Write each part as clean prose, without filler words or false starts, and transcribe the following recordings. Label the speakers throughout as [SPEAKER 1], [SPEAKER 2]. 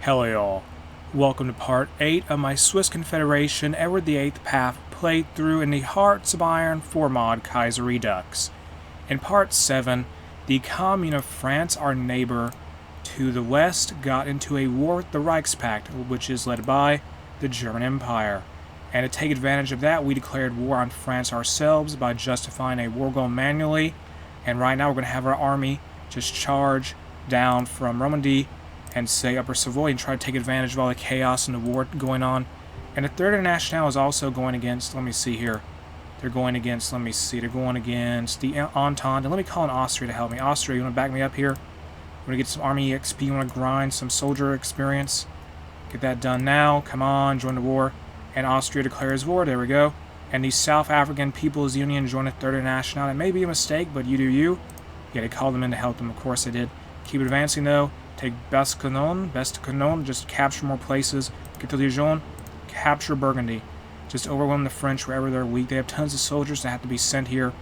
[SPEAKER 1] Hello y'all. Welcome to part 8 of my Swiss Confederation Edward VIII path playthrough in the Hearts of Iron 4 mod Kaiserredux. In part 7, the Commune of France, our neighbor to the west, got into a war with the Reichspakt, which is led by the German Empire. And to take advantage of that, we declared war on France ourselves by justifying a war goal manually. And right now we're going to have our army just charge down from Romandy and say Upper Savoy and try to take advantage of all the chaos and the war going on. And the Third International is also going against, let me see here, they're going against the Entente. And let me call in Austria to help me. Austria, you want to back me up here? You want to get some army XP, you want to grind some soldier experience? Get that done now, come on, join the war. And Austria declares war, there we go. And the South African People's Union joined the Third International. That may be a mistake, but you do you. Yeah, they called them in to help them, of course they did. Keep advancing though. Take Bastogne, just capture more places. Get to Dijon, capture Burgundy. Just overwhelm the French wherever they're weak. They have tons of soldiers that have to be sent here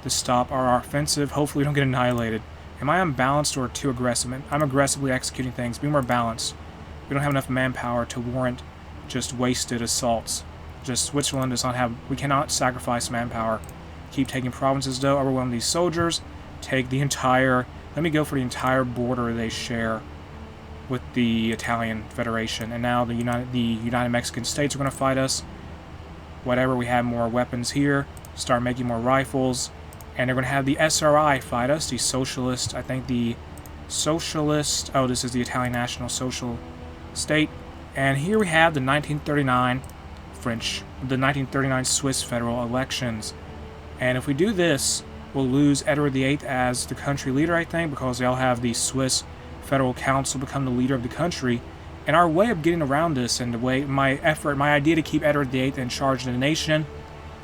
[SPEAKER 1] to stop our offensive. Hopefully we don't get annihilated. Am I unbalanced or too aggressive? I'm aggressively executing things. Be more balanced. We don't have enough manpower to warrant just wasted assaults. Just Switzerland does not have... We cannot sacrifice manpower. Keep taking provinces though. Overwhelm these soldiers. Take the entire... Let me go for the entire border they share with the Italian Federation. And now the United Mexican States are going to fight us. Whatever, we have more weapons here. Start making more rifles. And they're going to have the SRI fight us. The Socialist, I think the Socialist... Oh, this is the Italian National Social State. And here we have the 1939 the 1939 Swiss federal elections. And if we do this, we'll lose Edward VIII as the country leader, I think, because they'll have the Swiss Federal Council become the leader of the country. And our way of getting around this, and the way my idea to keep Edward VIII in charge of the nation,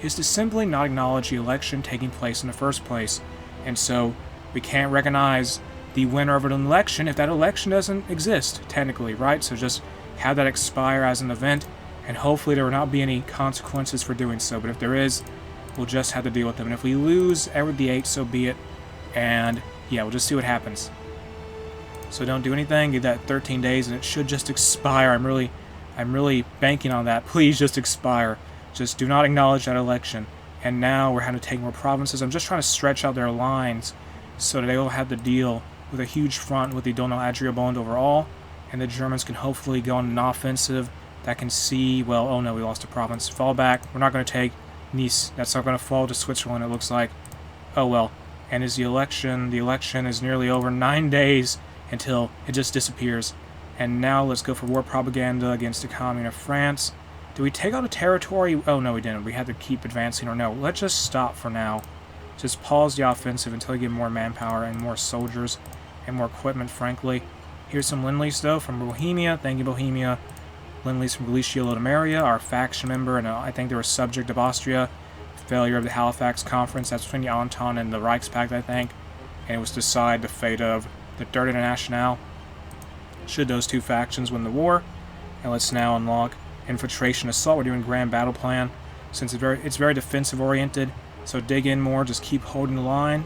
[SPEAKER 1] is to simply not acknowledge the election taking place in the first place. And so we can't recognize the winner of an election if that election doesn't exist, technically, right? So just have that expire as an event, and hopefully there will not be any consequences for doing so. But if there is, we'll just have to deal with them. And if we lose Edward VIII, so be it. And yeah, we'll just see what happens. So don't do anything. Give that 13 days, and it should just expire. I'm really banking on that. Please just expire. Just do not acknowledge that election. And now we're having to take more provinces. I'm just trying to stretch out their lines so that they will have to deal with a huge front with the Donau-Adria-Bund overall. And the Germans can hopefully go on an offensive that can see, well, oh no, we lost a province. Fall back. We're not going to take Nice. That's not going to fall to Switzerland, it looks like. Oh well. And is the election is nearly over. 9 days until it just disappears. And now let's go for war propaganda against the Commune of France. Did we take out a territory? Oh no, we didn't. We had to keep advancing, or no. Let's just stop for now. Just pause the offensive until we get more manpower and more soldiers and more equipment, frankly. Here's some Lend-Lease, though, from Bohemia. Thank you, Bohemia. Lend-Lease from Galicia-Lodomeria, our faction member, and I think they were subject of Austria. Failure of the Halifax Conference, that's between the Entente and the Reichspakt, I think. And it was to decide the fate of the Third International. Should those two factions win the war. And let's now unlock Infiltration Assault. We're doing Grand Battle Plan, since it's very defensive-oriented. So dig in more, just keep holding the line.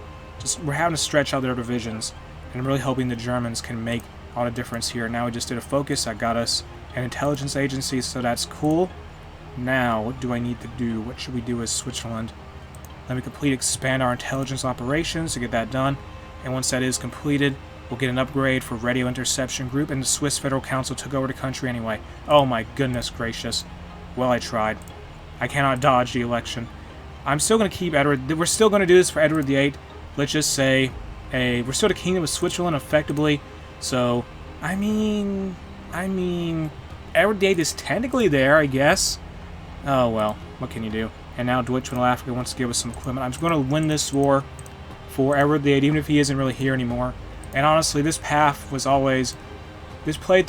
[SPEAKER 1] We're having to stretch out their divisions. And I'm really hoping the Germans can make all the difference here. Now we just did a focus, that got us an intelligence agency, so that's cool. Now, what do I need to do? What should we do as Switzerland? Let me expand our intelligence operations to get that done. And once that is completed, we'll get an upgrade for radio interception group, and the Swiss Federal Council took over the country anyway. Oh my goodness gracious. Well, I tried. I cannot dodge the election. I'm still going to keep Edward. We're still going to do this for Edward VIII. Let's just say, we're still the Kingdom of Switzerland, effectively. So, I mean, Edward VIII is technically there, I guess. Oh well, what can you do? And now Deutschland Africa wants to give us some equipment. I'm just going to win this war for Edward VIII, even if he isn't really here anymore. And honestly, this playthrough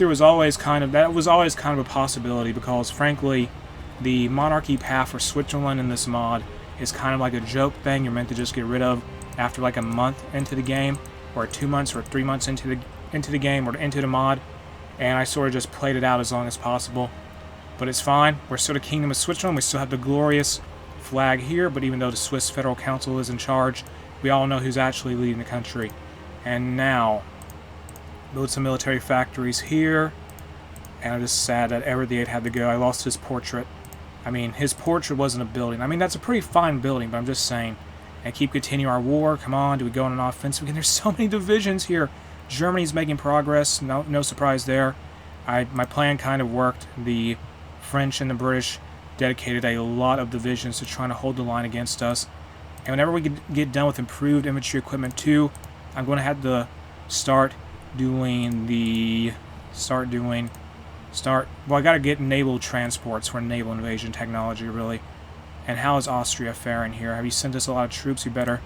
[SPEAKER 1] was always kind of a possibility, because frankly, the monarchy path for Switzerland in this mod is kind of like a joke thing you're meant to just get rid of after like a month into the game, or 2 months or 3 months into the game, or into the mod. And I sort of just played it out as long as possible. But it's fine. We're still the Kingdom of Switzerland. We still have the glorious flag here, but even though the Swiss Federal Council is in charge, we all know who's actually leading the country. And now, build some military factories here. And I'm just sad that Edward VIII had to go. I lost his portrait. I mean, his portrait wasn't a building. I mean, that's a pretty fine building, but I'm just saying. And keep continuing our war. Come on, do we go on an offensive again? There's so many divisions here. Germany's making progress. No surprise there. My plan kind of worked. The French and the British dedicated a lot of divisions to trying to hold the line against us. And whenever we get done with improved infantry equipment 2, I'm going to have to start doing the... Well, I got to get naval transports for naval invasion technology, really. And how is Austria faring here? Have you sent us a lot of troops? You better.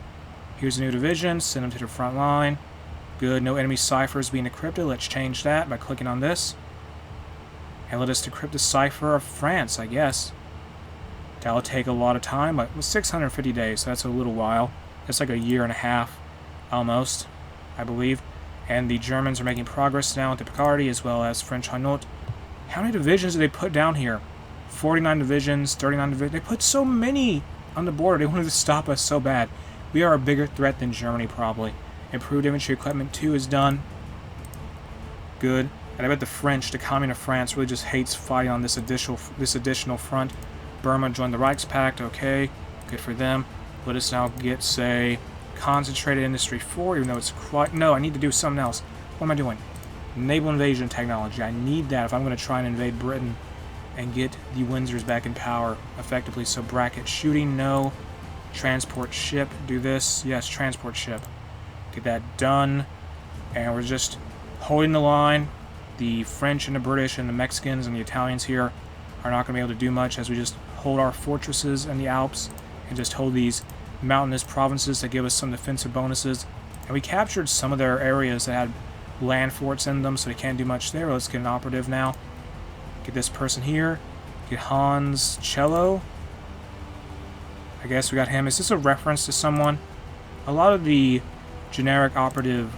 [SPEAKER 1] Here's a new division. Send them to the front line. Good. No enemy ciphers being decrypted. Let's change that by clicking on this. And let us decrypt the cipher of France, I guess. That'll take a lot of time, but 650 days, so that's a little while. That's like a year and a half, almost, I believe. And the Germans are making progress now into Picardy, as well as French Hainaut. How many divisions did they put down here? 49 divisions, 39 divisions. They put so many on the border. They wanted to stop us so bad. We are a bigger threat than Germany, probably. Improved infantry equipment 2 is done. Good. And I bet the French, the Commune of France, really just hates fighting on this additional front. Burma joined the Reichspakt. Okay, good for them. Let us now get, say, concentrated industry 4, even though it's quite... No, I need to do something else. What am I doing? Naval invasion technology. I need that if I'm going to try and invade Britain and get the Windsors back in power effectively. So bracket shooting, no. Transport ship, do this. Yes, transport ship. Get that done. And we're just holding the line. The French and the British and the Mexicans and the Italians here are not going to be able to do much as we just hold our fortresses in the Alps and just hold these mountainous provinces that give us some defensive bonuses. And we captured some of their areas that had land forts in them, so they can't do much there. Let's get an operative now. Get this person here. Get Hans Cello. I guess we got him. Is this a reference to someone? A lot of the operative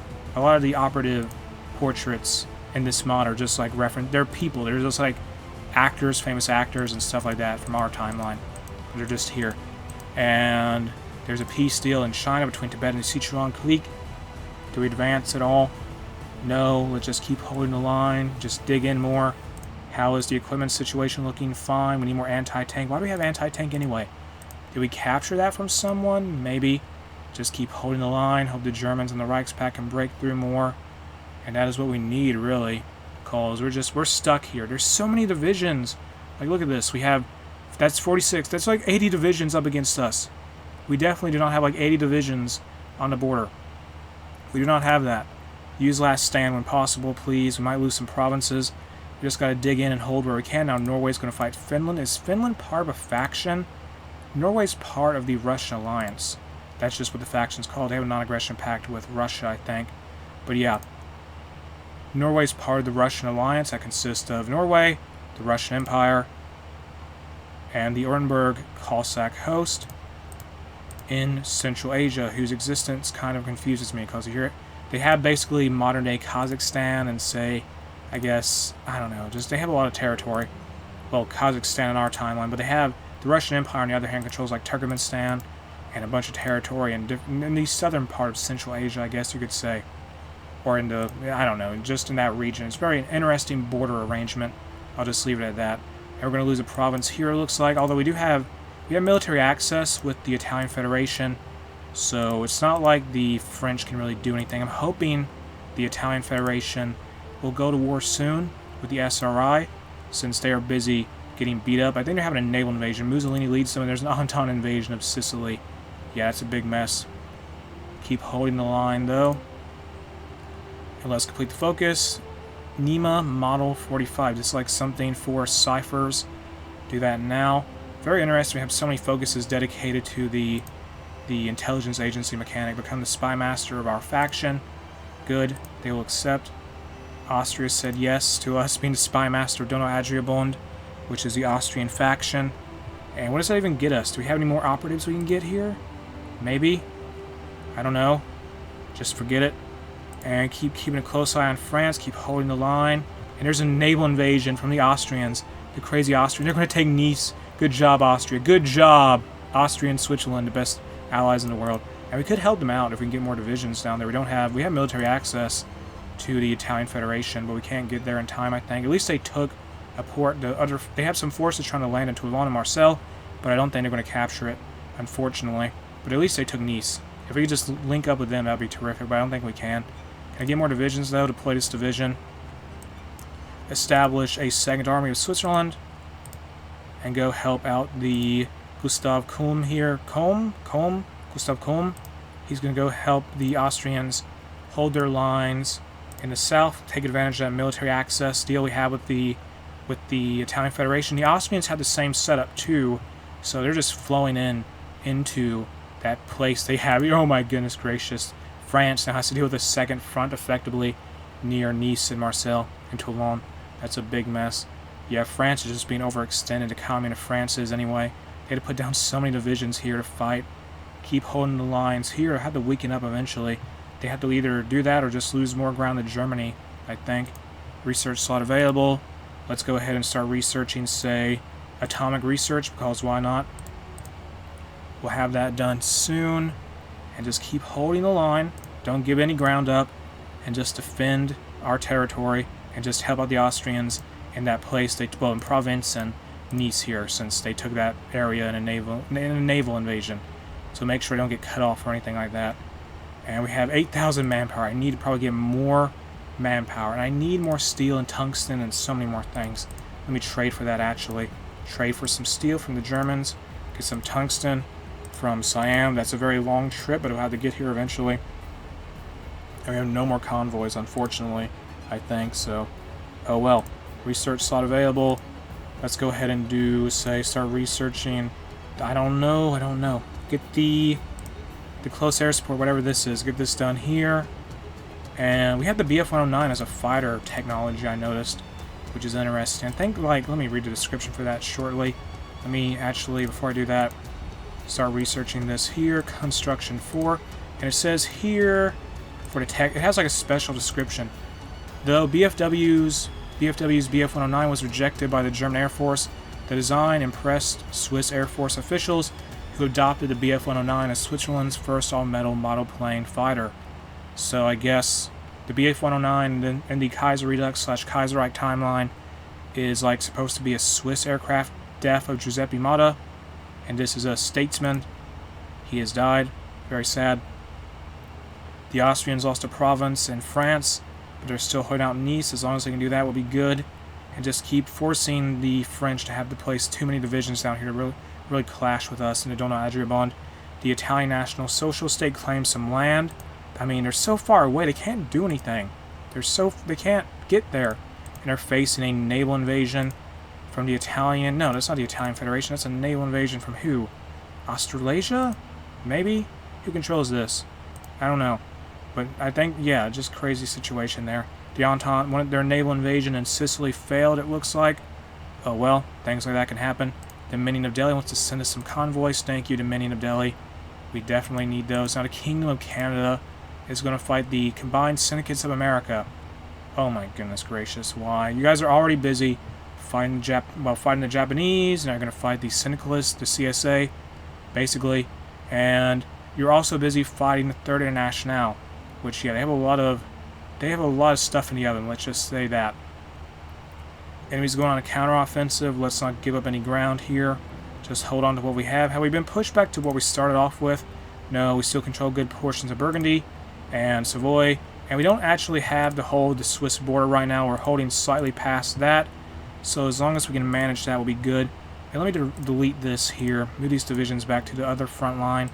[SPEAKER 1] portraits in this mod are just like reference. They're people. They're just like actors, famous actors, and stuff like that from our timeline. They're just here. And there's a peace deal in China between Tibet and the Sichuan clique. Do we advance at all? No. Let's just keep holding the line. Just dig in more. How is the equipment situation looking? Fine. We need more anti-tank. Why do we have anti-tank anyway? Did we capture that from someone? Maybe. Just keep holding the line. Hope the Germans and the Reichspakt can break through more. And that is what we need, really. Because we're stuck here. There's so many divisions. Like, look at this. We have... That's 46. That's like 80 divisions up against us. We definitely do not have like 80 divisions on the border. We do not have that. Use last stand when possible, please. We might lose some provinces. We just got to dig in and hold where we can. Now Norway's going to fight Finland. Is Finland part of a faction? Norway's part of the Russian alliance. That's just what the faction's called. They have a non-aggression pact with Russia, I think. But yeah. Norway's part of the Russian alliance. That consists of Norway, the Russian Empire, and the Orenburg Cossack host in Central Asia, whose existence kind of confuses me because here they have basically modern-day Kazakhstan and say, I guess, I don't know, just they have a lot of territory. Well, Kazakhstan in our timeline, but they have the Russian Empire on the other hand controls like Turkmenistan and a bunch of territory in the southern part of Central Asia, I guess you could say, or in the, I don't know, just in that region. It's very interesting border arrangement. I'll just leave it at that. And we're going to lose a province here, it looks like, although we have military access with the Italian Federation, so it's not like the French can really do anything. I'm hoping the Italian Federation will go to war soon with the SRI, since they are busy getting beat up. I think they're having a naval invasion. Mussolini leads them, and there's an Entente invasion of Sicily. Yeah, it's a big mess. Keep holding the line, though. And let's complete the focus. NEMA Model 45. Just like something for ciphers. Do that now. Very interesting. We have so many focuses dedicated to the intelligence agency mechanic. Become the spy master of our faction. Good. They will accept. Austria said yes to us being the spy master of Donau Adriabond, which is the Austrian faction. And what does that even get us? Do we have any more operatives we can get here? Maybe. I don't know. Just forget it. And keep keeping a close eye on France. Keep holding the line. And there's a naval invasion from the Austrians. The crazy Austrians. They're going to take Nice. Good job, Austria. Good job. Austria and Switzerland, the best allies in the world. And we could help them out if we can get more divisions down there. We have military access. to the Italian Federation, but we can't get there in time, I think. At least they took a port. They have some forces trying to land in Toulon and Marseille, but I don't think they're going to capture it, unfortunately. But at least they took Nice. If we could just link up with them, that would be terrific, but I don't think we can. Can I get more divisions, though, to deploy this division? Establish a second army of Switzerland, and go help out the Gustav Kulm here. Gustav Kulm. He's going to go help the Austrians hold their lines in the south, take advantage of that military access deal we have with the Italian Federation. The Austrians have the same setup too, so they're just flowing into that place they have. Oh my goodness gracious. France now has to deal with a second front effectively near Nice and Marseille and Toulon. That's a big mess. Yeah, France is just being overextended. The Communist France is anyway. They had to put down so many divisions here to fight. Keep holding the lines here. I had to weaken up eventually. They had to either do that or just lose more ground to Germany, I think. Research slot available. Let's go ahead and start researching, say, atomic research, because why not? We'll have that done soon. And just keep holding the line. Don't give any ground up. And just defend our territory. And just help out the Austrians in that place, well, in Provence and Nice here, since they took that area in a naval invasion. So make sure I don't get cut off or anything like that. And we have 8,000 manpower. I need to probably get more manpower. And I need more steel and tungsten and so many more things. Let me trade for that, actually. Trade for some steel from the Germans. Get some tungsten from Siam. That's a very long trip, but I'll have to get here eventually. And we have no more convoys, unfortunately, I think. So, oh well. Research slot available. Let's go ahead and do, say, start researching. I don't know. Get the close air support, whatever this is. Get this done here. And we have the BF-109 as a fighter technology, I noticed, which is interesting. I think, let me read the description for that shortly. Let me actually, before I do that, start researching this here. Construction 4. And it says here, for the tech, it has a special description. Though BFW's BF-109 was rejected by the German Air Force, the design impressed Swiss Air Force officials who adopted the BF-109 as Switzerland's first all-metal model plane fighter. So I guess the BF-109 in the Kaiserredux / Kaiserreich timeline is supposed to be a Swiss aircraft death of Giuseppe Motta, and this is a statesman. He has died. Very sad. The Austrians lost a province in France, but they're still holding out Nice. As long as they can do that, will be good. And just keep forcing the French to have to place too many divisions down here to really clash with us in the Donau-Adria bond. The Italian National Social State claims some land. I mean, they're so far away, they can't do anything. They can't get there. And they're facing a naval invasion from the Italian... No, that's not the Italian Federation. That's a naval invasion from who? Australasia? Maybe? Who controls this? I don't know. But I think, yeah, just crazy situation there. The Entente, their naval invasion in Sicily failed, it looks like. Oh well, things like that can happen. The Dominion of Delhi wants to send us some convoys. Thank you, Dominion of Delhi. We definitely need those. Now the Kingdom of Canada is going to fight the Combined Syndicates of America. Oh my goodness gracious, why? You guys are already busy fighting the Japanese, and are going to fight the Syndicalists, the CSA, basically. And you're also busy fighting the Third International, which, yeah, they have a lot of stuff in the oven, let's just say that. Enemies going on a counteroffensive. Let's not give up any ground here. Just hold on to what we have. Have we been pushed back to what we started off with? No, we still control good portions of Burgundy and Savoy. And we don't actually have to hold the Swiss border right now. We're holding slightly past that. So as long as we can manage that, we'll be good. And let me delete this here. Move these divisions back to the other front line.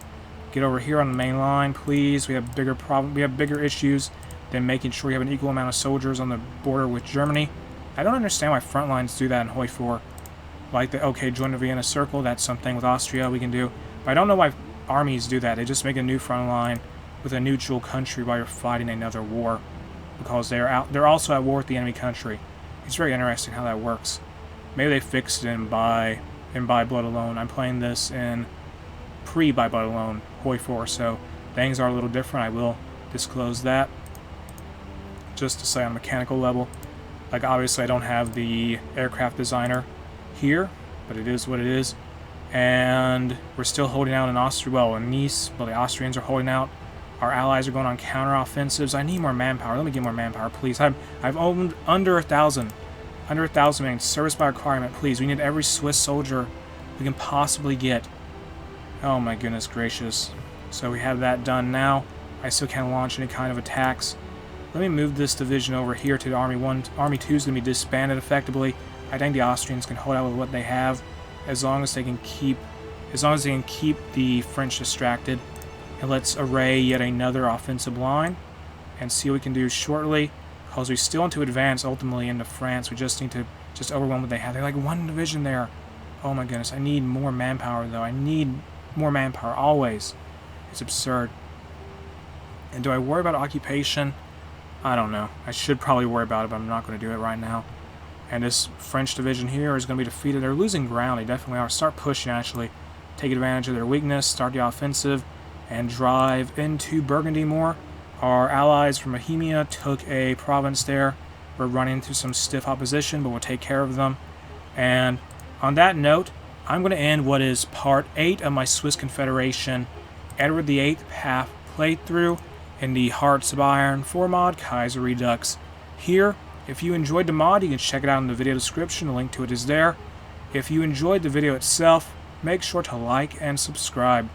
[SPEAKER 1] Get over here on the main line, please. We have bigger issues than making sure we have an equal amount of soldiers on the border with Germany. I don't understand why front lines do that in Hoi 4. Okay, join the Vienna Circle, that's something with Austria we can do. But I don't know why armies do that. They just make a new front line with a neutral country while you're fighting another war. Because they're also at war with the enemy country. It's very interesting how that works. Maybe they fixed it in By Blood Alone. I'm playing this in By Blood Alone, Hoi 4, so things are a little different. I will disclose that. Just to say on a mechanical level. Obviously I don't have the aircraft designer here, but it is what it is. And we're still holding out in Austria, in Nice. Well, the Austrians are holding out. Our allies are going on counter-offensives. I need more manpower. Let me get more manpower, please. I've owned under 1,000. Under 1,000 man. Service by requirement, please. We need every Swiss soldier we can possibly get. Oh my goodness gracious. So we have that done now. I still can't launch any kind of attacks. Let me move this division over here to the Army 1. Army 2 is going to be disbanded effectively. I think the Austrians can hold out with what they have as long as they can keep the French distracted. And let's array yet another offensive line and see what we can do shortly, because we still want to advance ultimately into France. We just need to overwhelm what they have. They're like one division there. Oh my goodness, I need more manpower though. I need more manpower always. It's absurd. And do I worry about occupation? I don't know. I should probably worry about it, but I'm not going to do it right now. And this French division here is going to be defeated. They're losing ground. They definitely are. Start pushing, actually. Take advantage of their weakness. Start the offensive. And drive into Burgundy more. Our allies from Bohemia took a province there. We're running into some stiff opposition, but we'll take care of them. And on that note, I'm going to end what is part 8 of my Swiss Confederation Edward VIII Path playthrough in the Hearts of Iron 4 mod Kaiserredux. Here, if you enjoyed the mod, you can check it out in the video description. The link to it is there. If you enjoyed the video itself, make sure to like and subscribe.